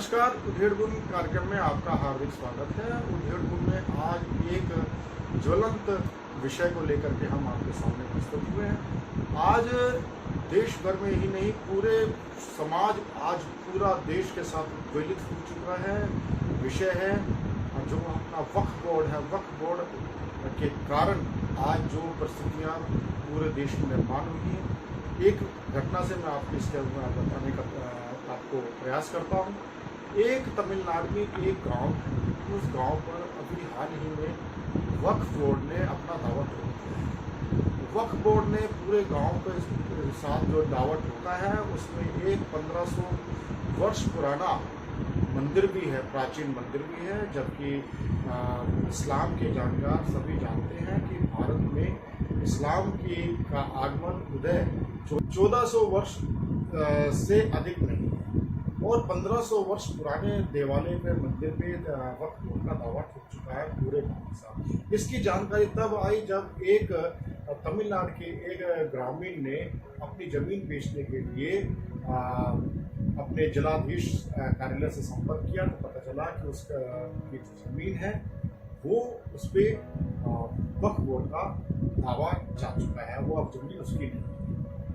नमस्कार। उधेड़ बुन कार्यक्रम में आपका हार्दिक स्वागत है। उधेड़ बुन में आज एक ज्वलंत विषय को लेकर के हम आपके सामने प्रस्तुत हुए हैं। आज देश भर में ही नहीं, पूरे समाज, आज पूरा देश के साथ ज्वलित हो चुका है। विषय है जो अपना वक्फ बोर्ड है। वक्फ बोर्ड के कारण आज जो परिस्थितियाँ पूरे देश में निर्माण हुई हैं, एक घटना से मैं आपको इसके बताने का आपको प्रयास करता हूँ। एक तमिलनाडु में एक गांव है, उस गांव पर अभी हाल ही में वक्फ बोर्ड ने अपना दावा ठोक दिया है। वक्फ बोर्ड ने पूरे गांव के साथ जो दावा ठोका है, उसमें एक 1500 वर्ष पुराना मंदिर भी है, प्राचीन मंदिर भी है। जबकि इस्लाम के जानकार सभी जानते हैं कि भारत में इस्लाम का आगमन उदय 1400 वर्ष से अधिक नहीं है, और 1500 वर्ष पुराने देवालय पे, मंदिर पे वक्फ बोर्ड का दावा ठोक चुका है पूरे गाँव के साथ। इसकी जानकारी तब आई जब एक तमिलनाडु के एक ग्रामीण ने अपनी जमीन बेचने के लिए अपने जिलाधीश कार्यालय से संपर्क किया, तो पता चला कि उसका की जो जमीन है वो उस पर वक्फ बोर्ड का दावा जा चुका है, वो अब जमीन उसकी नहीं है।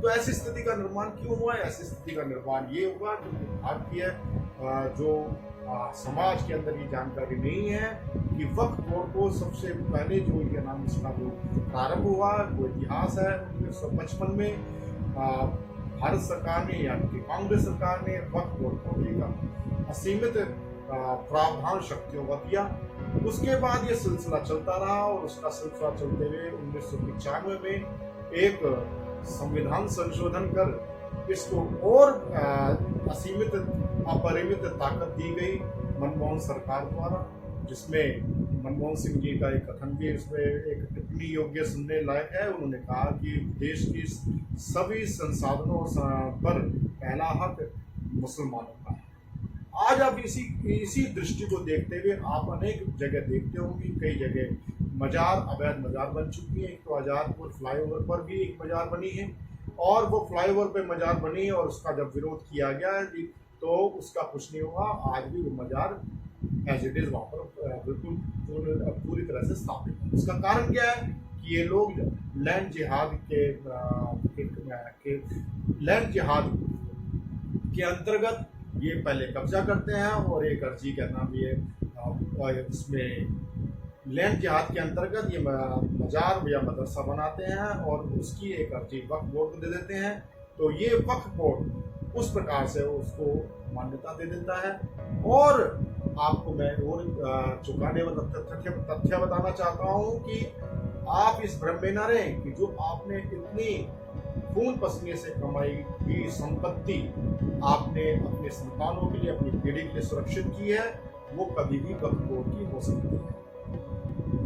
तो ऐसी स्थिति का निर्माण क्यों हुआ है? ऐसी स्थिति का निर्माण ये हुआ क्योंकि भारतीय जो समाज के अंदर ये जानकारी नहीं है कि वक्फ बोर्ड को सबसे पहले जो ये नाम इसका जो प्रारंभ हुआ, वो इतिहास है 1955 में भारत सरकार ने, यानी कि कांग्रेस सरकार ने वक्फ बोर्ड को एक असीमित प्रावधान शक्तियों का दिया। उसके बाद ये सिलसिला चलता रहा, और उसका सिलसिला चलते हुए 1995 में एक संविधान संशोधन कर इसको और असीमित, अपरिमित ताकत दी गई मनमोहन सरकार द्वारा, जिसमें मनमोहन सिंह जी का एक कथन भी इसमें एक टिप्पणी योग्य सुनने लायक है। उन्होंने कहा कि देश की सभी संसाधनों पर पहला हक मुसलमानों का है। आज आप इसी दृष्टि को देखते हुए आप अनेक जगह देखते हो कि कई जगह मजार, अवैध मजार बन चुकी है। एक तो आजादपुर फ्लाईओवर पर भी एक मजार बनी है, और वो फ्लाईओवर पे मजार बनी और उसका जब विरोध किया गया तो उसका कुछ नहीं हुआ। आज भी वो मजार एज इट इज वहाँ पर बिल्कुल पूरी तरह से स्थापित है। उसका कारण क्या है कि ये लोग लैंड जिहाद लैंड जिहाद के अंतर्गत ये पहले कब्जा करते हैं, और एक अर्जी का नाम ये इसमें लैंड जिहाद के अंतर्गत ये मजार या मदरसा बनाते हैं, और उसकी एक अर्जी वक्फ बोर्ड को दे देते हैं। तो ये वक्फ बोर्ड उस प्रकार से उसको मान्यता दे देता है। और आपको मैं और चुकाने वाला तथ्य बताना चाहता हूँ कि आप इस भ्रम में न रहें कि जो आपने इतनी खून पसीने से कमाई हुई संपत्ति आपने अपने संतानों के लिए, अपनी पीढ़ी के लिए सुरक्षित की है, वो कभी भी वक्फ बोर्ड की हो सकती है।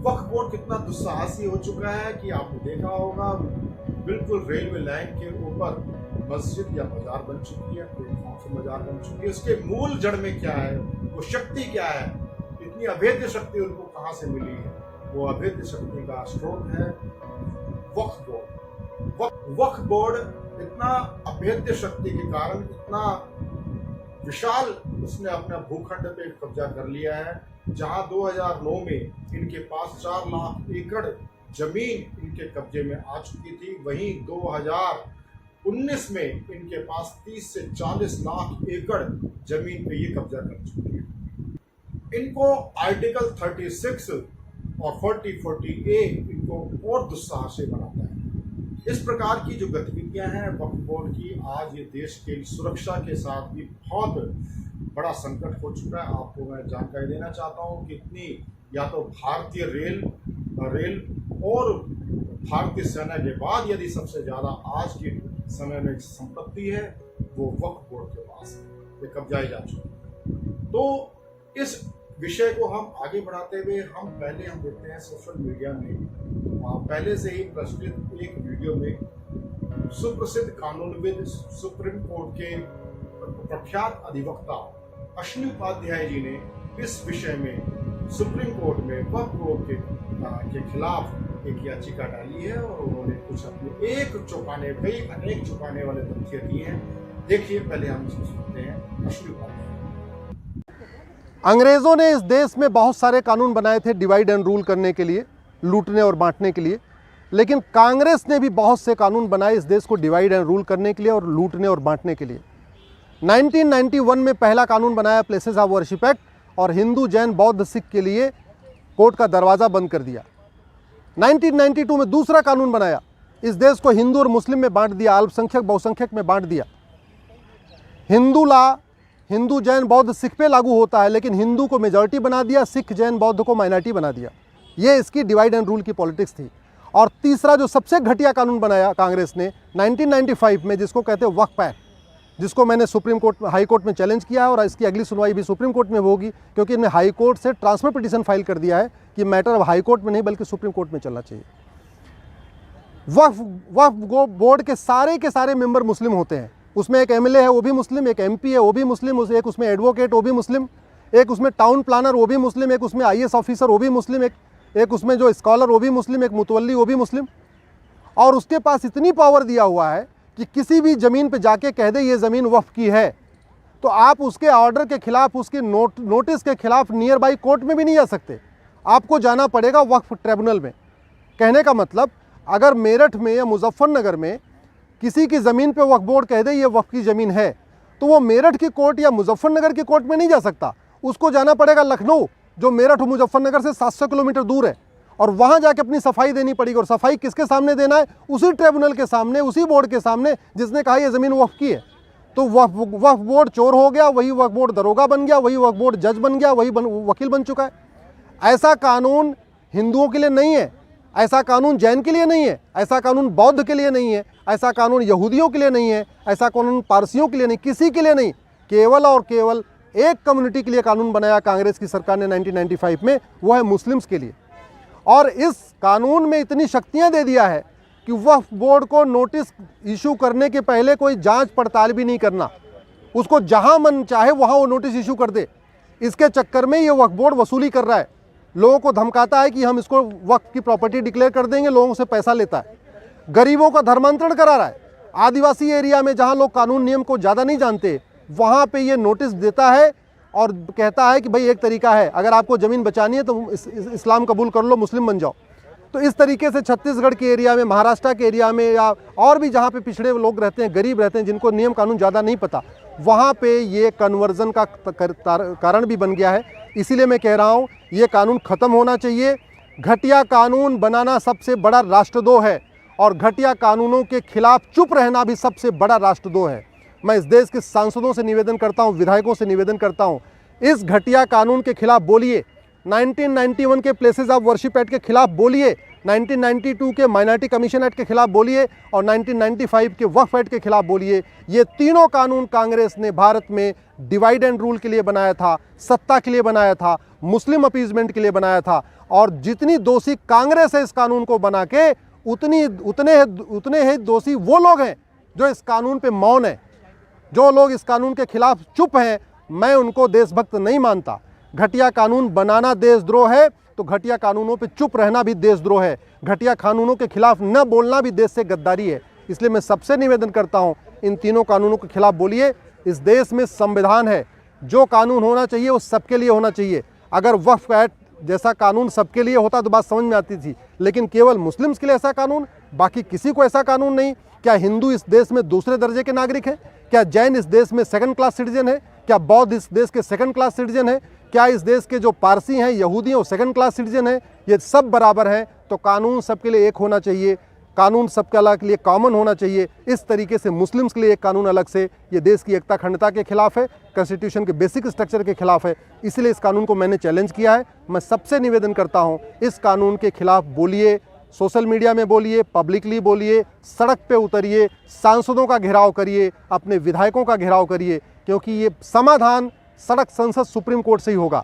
वक्फ बोर्ड कितना दुस्साहसी हो चुका है कि आपने देखा होगा, बिल्कुल रेलवे लाइन के ऊपर मस्जिद या मजार बन चुकी है, प्लेटफॉर्म से मजार बन चुकी है। उसके मूल जड़ में क्या है, वो शक्ति क्या है, इतनी अभेद्य शक्ति उनको कहाँ से मिली है? वो अभेद्य शक्ति का स्रोत है वक्फ बोर्ड। वक्फ बोर्ड इतना अभेद्य शक्ति के कारण, इतना विशाल उसने अपना भूखंड पे कब्जा कर लिया है, जहां 2009 में इनके पास 4 लाख एकड़ जमीन इनके कब्जे में आ चुकी थी। वहीं 2019 में इनके पास 30 से 40 लाख एकड़ जमीन पे ये कब्जा कर चुके हैं। इनको आर्टिकल 36 और 4040A इनको और दुस्साहसी बनाता है। इस प्रकार की जो गतिविधियां हैं वक्फ बोर्ड की, आज ये देश के सुरक्षा के साथ भी बहुत बड़ा संकट हो चुका है। आपको मैं जानकारी देना चाहता हूं कि इतनी, या तो भारतीय रेल और भारतीय सेना के बाद यदि सबसे ज़्यादा आज के समय में संपत्ति है वो वक्फ बोर्ड के पास है, ये कब्जाई जा चुकी है। तो इस विषय को हम आगे बढ़ाते हुए हम देखते हैं सोशल मीडिया में पहले से ही प्रचलित एक वीडियो में सुप्रसिद्ध कानूनविद, सुप्रीम कोर्ट के प्रख्यात अधिवक्ता अश्विनी उपाध्याय जी ने इस विषय में सुप्रीम कोर्ट में वक्फ बोर्ड के खिलाफ एक याचिका डाली है, और उन्होंने कुछ अपने अनेक चौंकाने वाले तथ्य दिए हैं। देखिए, पहले हम इसको सुनते हैं अश्विनी उपाध्याय। अंग्रेज़ों ने इस देश में बहुत सारे कानून बनाए थे डिवाइड एंड रूल करने के लिए, लूटने और बांटने के लिए, लेकिन कांग्रेस ने भी बहुत से कानून बनाए इस देश को डिवाइड एंड रूल करने के लिए और लूटने और बांटने के लिए। 1991 में पहला कानून बनाया प्लेसेस ऑफ वर्शिप एक्ट, और हिंदू, जैन, बौद्ध, सिख के लिए कोर्ट का दरवाज़ा बंद कर दिया। 1992 में दूसरा कानून बनाया, इस देश को हिंदू और मुस्लिम में बांट दिया, अल्पसंख्यक बहुसंख्यक में बांट दिया। हिंदू लॉ हिंदू, जैन, बौद्ध, सिख पे लागू होता है, लेकिन हिंदू को मेजॉरिटी बना दिया, सिख, जैन, बौद्ध को माइनॉरिटी बना दिया। ये इसकी डिवाइड एंड रूल की पॉलिटिक्स थी। और तीसरा जो सबसे घटिया कानून बनाया कांग्रेस ने 1995 में, जिसको कहते हैं वक्फ एक्ट, जिसको मैंने सुप्रीम कोर्ट, हाई कोर्ट में चैलेंज किया है, और इसकी अगली सुनवाई भी सुप्रीम कोर्ट में होगी, क्योंकि इन्हें हाई कोर्ट से ट्रांसफर पिटीशन फाइल कर दिया है कि मैटर अब हाई कोर्ट में नहीं बल्कि सुप्रीम कोर्ट में चलना चाहिए। वक्फ बोर्ड के सारे मेंबर मुस्लिम होते हैं। उसमें एक एमएलए है वो भी मुस्लिम, एक एमपी है वो भी मुस्लिम, एक उसमें एडवोकेट वो भी मुस्लिम, एक उसमें टाउन प्लानर वो भी मुस्लिम, एक उसमें आईएएस ऑफिसर वो भी मुस्लिम, एक उसमें जो स्कॉलर वो भी मुस्लिम, एक मुतवल्ली वो भी मुस्लिम। और उसके पास इतनी पावर दिया हुआ है कि किसी भी ज़मीन पे जाके कह दे ये ज़मीन वक्फ की है, तो आप उसके ऑर्डर के खिलाफ, उसके नोटिस के खिलाफ नियर बाई कोर्ट में भी नहीं जा सकते, आपको जाना पड़ेगा वक्फ ट्रिब्यूनल में। कहने का मतलब, अगर मेरठ में या मुजफ्फरनगर में किसी की ज़मीन पे वक्फ बोर्ड कह दे ये वक्फ की ज़मीन है, तो वो मेरठ की कोर्ट या मुजफ्फरनगर की कोर्ट में नहीं जा सकता, उसको जाना पड़ेगा लखनऊ, जो मेरठ और मुजफ्फरनगर से 700 किलोमीटर दूर है, और वहाँ जाके अपनी सफाई देनी पड़ेगी। और सफाई किसके सामने देना है? उसी ट्रिब्यूनल के सामने, उसी बोर्ड के सामने जिसने कहा ये ज़मीन वक्फ की है। तो वक्फ बोर्ड चोर हो गया, वही वक्फ बोर्ड दरोगा बन गया, वही वक्फ बोर्ड जज बन गया, वही वकील बन चुका है। ऐसा कानून हिंदुओं के लिए नहीं है, ऐसा कानून जैन के लिए नहीं है, ऐसा कानून बौद्ध के लिए नहीं है, ऐसा कानून यहूदियों के लिए नहीं है, ऐसा कानून पारसियों के लिए नहीं, किसी के लिए नहीं। केवल और केवल एक कम्युनिटी के लिए कानून बनाया कांग्रेस की सरकार ने 1995 में, वो है मुस्लिम्स के लिए। और इस कानून में इतनी शक्तियां दे दिया है कि वक्फ बोर्ड को नोटिस इशू करने के पहले कोई जांच पड़ताल भी नहीं करना, उसको जहां मन चाहे वहां वो नोटिस इशू कर दे। इसके चक्कर में ये वक्फ बोर्ड वसूली कर रहा है, लोगों को धमकाता है कि हम इसको वक्फ की प्रॉपर्टी डिक्लेयर कर देंगे, लोगों से पैसा लेता है, गरीबों का धर्मांतरण करा रहा है। आदिवासी एरिया में जहां लोग कानून नियम को ज़्यादा नहीं जानते, वहां पे ये नोटिस देता है और कहता है कि भाई एक तरीका है, अगर आपको ज़मीन बचानी है तो इस्लाम कबूल कर लो, मुस्लिम बन जाओ। तो इस तरीके से छत्तीसगढ़ के एरिया में, महाराष्ट्र के एरिया में, या और भी जहाँ पे पिछड़े लोग रहते हैं, गरीब रहते हैं, जिनको नियम कानून ज़्यादा नहीं पता, वहाँ पे ये कन्वर्जन का कारण भी बन गया है। इसीलिए मैं कह रहा हूँ ये कानून ख़त्म होना चाहिए। घटिया कानून बनाना सबसे बड़ा राष्ट्रद्रोह है, और घटिया कानूनों के खिलाफ चुप रहना भी सबसे बड़ा राष्ट्रद्रोह है। मैं इस देश के सांसदों से निवेदन करता हूं, विधायकों से निवेदन करता हूं, इस घटिया कानून के खिलाफ बोलिए। 1991 के प्लेसेस ऑफ वर्शिप एक्ट के खिलाफ बोलिए, 1992 के माइनॉरिटी कमीशन एक्ट के खिलाफ बोलिए, और 1995 के वक्फ एक्ट के खिलाफ बोलिए। ये तीनों कानून कांग्रेस ने भारत में डिवाइड एंड रूल के लिए बनाया था, सत्ता के लिए बनाया था, मुस्लिम अपीजमेंट के लिए बनाया था। और जितनी दोषी कांग्रेस है इस कानून को बना के, उतने ही दोषी वो लोग हैं जो इस कानून पे मौन है। जो लोग इस कानून के खिलाफ चुप हैं, मैं उनको देशभक्त नहीं मानता। घटिया कानून बनाना देशद्रोह है, तो घटिया कानूनों पे चुप रहना भी देशद्रोह है। घटिया कानूनों के खिलाफ न बोलना भी देश से गद्दारी है। इसलिए मैं सबसे निवेदन करता हूं, इन तीनों कानूनों के खिलाफ बोलिए। इस देश में संविधान है, जो कानून होना चाहिए वो सबके लिए होना चाहिए। अगर वक्फ एक्ट जैसा कानून सबके लिए होता तो बात समझ में आती थी, लेकिन केवल मुस्लिम्स के लिए ऐसा कानून, बाकी किसी को ऐसा कानून नहीं। क्या हिंदू इस देश में दूसरे दर्जे के नागरिक हैं? क्या जैन इस देश में सेकंड क्लास सिटीजन है? क्या बौद्ध इस देश के सेकंड क्लास सिटीजन है? क्या इस देश के जो पारसी हैं, यहूदी हैं, वो सेकंड क्लास सिटीजन है? ये सब बराबर हैं। तो कानून सबके लिए एक होना चाहिए, कानून सबके लिए कॉमन होना चाहिए। इस तरीके से मुस्लिम्स के लिए एक कानून अलग से, ये देश की एकता अखंडता के खिलाफ है, कॉन्स्टिट्यूशन के बेसिक स्ट्रक्चर के खिलाफ है। इसलिए इस कानून को मैंने चैलेंज किया है। मैं सबसे निवेदन करता हूँ, इस कानून के खिलाफ बोलिए, सोशल मीडिया में बोलिए, पब्लिकली बोलिए, सड़क पे उतरिए, सांसदों का घेराव करिए, अपने विधायकों का घेराव करिए, क्योंकि ये समाधान सड़क, संसद, सुप्रीम कोर्ट से ही होगा।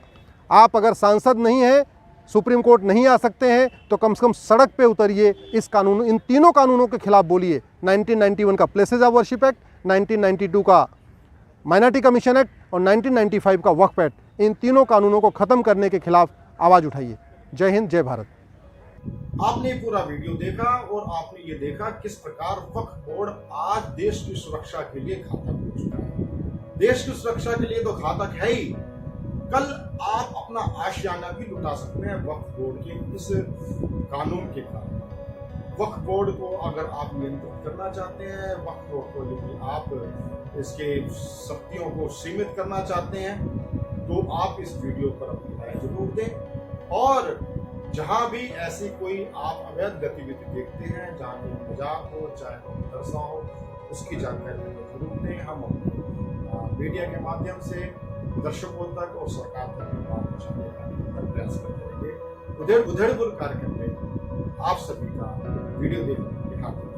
आप अगर सांसद नहीं हैं, सुप्रीम कोर्ट नहीं आ सकते हैं, तो कम से कम सड़क पे उतरिए, इस कानून, इन तीनों कानूनों के खिलाफ बोलिए। 1991 का प्लेसेस ऑफ वर्शिप एक्ट, 1992 का माइनॉरिटी कमीशन एक्ट और 1995 का वक्फ एक्ट, इन तीनों कानूनों को ख़त्म करने के खिलाफ आवाज़ उठाइए। जय हिंद, जय भारत। आपने पूरा वीडियो देखा और आपने ये देखा किस प्रकार वक्फ बोर्ड आज देश की सुरक्षा के लिए घातक हो चुका है। देश की सुरक्षा के लिए तो घातक है ही, कल आप अपना आशियाना भी लुटा सकते हैं वक्फ बोर्ड के इस कानून के कारण। वक्फ बोर्ड को अगर आप नियंत्रित करना चाहते हैं, वक्फ बोर्ड को यदि आप इसके शक्तियों को सीमित करना चाहते हैं, तो आप इस वीडियो पर अपनी राय जरूर दें। और जहां भी ऐसी कोई आप अवैध गतिविधि देखते हैं, जहां कोई मजाक हो, चाहे वो मदरसा हो, उसकी जानकारी हमें जरूर दें। हम मीडिया के माध्यम से दर्शकों तक और सरकार तक बात पहुंचाने का प्रयास करते रहेंगे। उधेड़बुन कार्यक्रम में आप सभी का वीडियो देखने के लिए हार्दिक